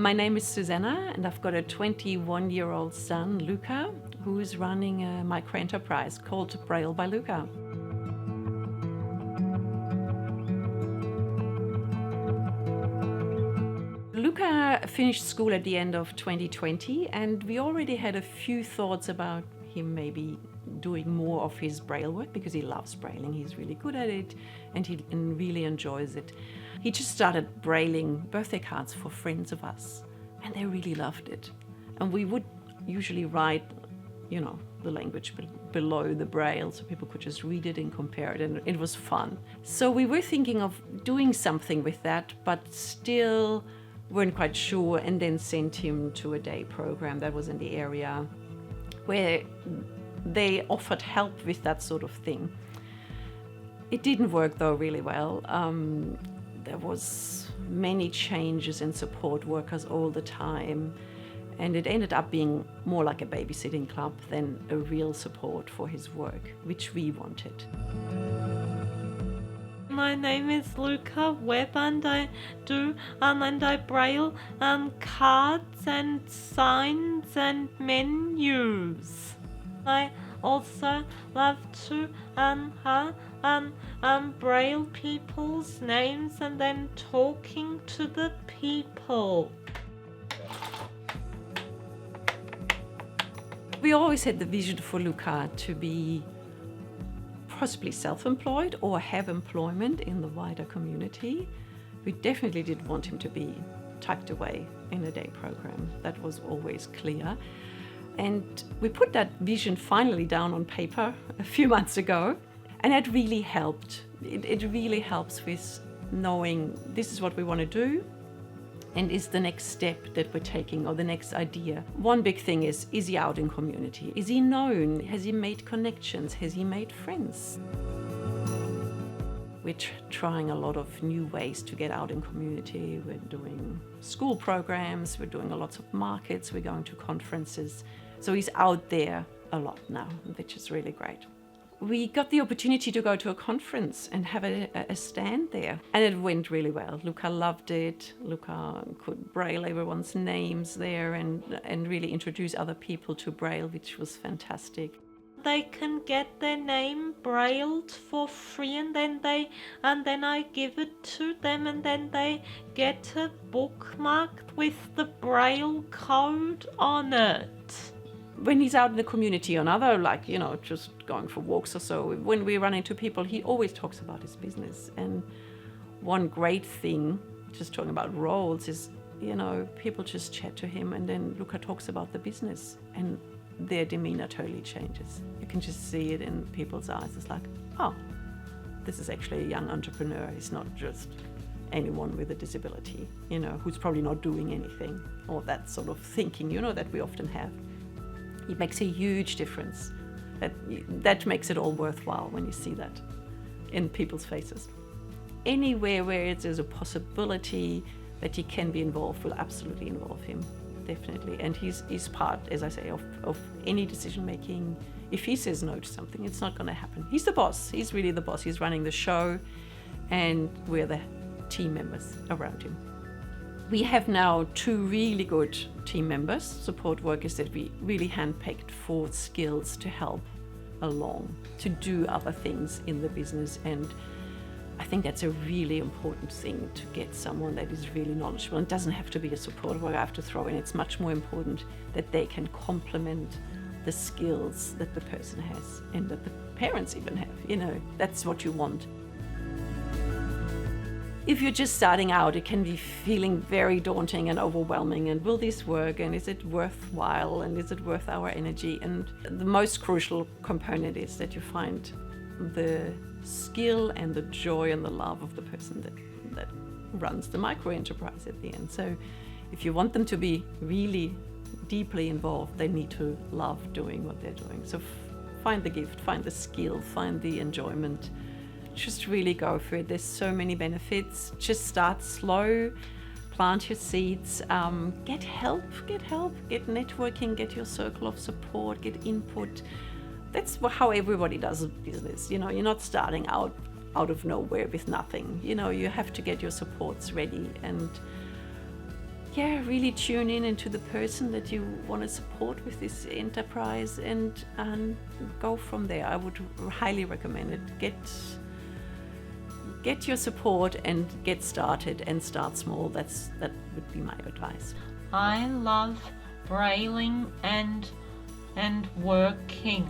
My name is Susanna, and I've got a 21-year-old son, Luca, who is running a microenterprise called Braille by Luca. Luca finished school at the end of 2020, and we already had a few thoughts about him maybe doing more of his Braille work because he loves Brailing. He's really good at it and he really enjoys it. He just started Brailing birthday cards for friends of us, and they really loved it. And we would usually write, the language below the Braille so people could just read it and compare it, and it was fun. So we were thinking of doing something with that, but still weren't quite sure, and then sent him to a day program that was in the area where they offered help with that sort of thing. It didn't work though really well. There was many changes in support workers all the time, and it ended up being more like a babysitting club than a real support for his work, which we wanted. My name is Luca Weber, and I do and I Braille cards and signs and menus. I also love to Braille people's names and then talking to the people. We always had the vision for Luca to be possibly self-employed or have employment in the wider community. We definitely didn't want him to be tucked away in a day program. That was always clear. And we put that vision finally down on paper a few months ago, and it really helped. It really helps with knowing this is what we want to do and is the next step that we're taking, or the next idea. One big thing is he out in community? Is he known? Has he made connections? Has he made friends? We're trying a lot of new ways to get out in community. We're doing school programs, we're doing lots of markets, we're going to conferences. So he's out there a lot now, which is really great. We got the opportunity to go to a conference and have a stand there, and it went really well. Luca loved it. Luca could Braille everyone's names there and really introduce other people to Braille, which was fantastic. They can get their name brailled for free, and then I give it to them, and then they get a book marked with the Braille code on it. When he's out in the community on other, just going for walks or so, when we run into people, he always talks about his business. And one great thing, just talking about roles, is, people just chat to him, and then Luca talks about the business, and their demeanor totally changes. You can just see it in people's eyes. It's like, oh, this is actually a young entrepreneur. He's not just anyone with a disability, who's probably not doing anything, or that sort of thinking, that we often have. It makes a huge difference. That makes it all worthwhile when you see that in people's faces. Anywhere where there's a possibility that he can be involved, we'll absolutely involve him, definitely. And he's part, as I say, of any decision making. If he says no to something, it's not going to happen. He's the boss. He's really the boss. He's running the show, and we're the team members around him. We have now 2 really good team members, support workers that we really handpicked for skills to help along, to do other things in the business. And I think that's a really important thing, to get someone that is really knowledgeable. It doesn't have to be a support worker I have to throw in. It's much more important that they can complement the skills that the person has and that the parents even have. That's what you want. If you're just starting out, it can be feeling very daunting and overwhelming, and will this work, and is it worthwhile, and is it worth our energy? And the most crucial component is that you find the skill and the joy and the love of the person that runs the microenterprise at the end. So if you want them to be really deeply involved, they need to love doing what they're doing. So find the gift, find the skill, find the enjoyment. Just really go for it. There's so many benefits. Just start slow, plant your seeds, get help, get networking, get your circle of support, get input. That's how everybody does business. You're not starting out of nowhere with nothing. You have to get your supports ready, and yeah, really tune in into the person that you want to support with this enterprise, and go from there. I would highly recommend it. Get your support and get started, and start small. That would be my advice. I love brailing and working.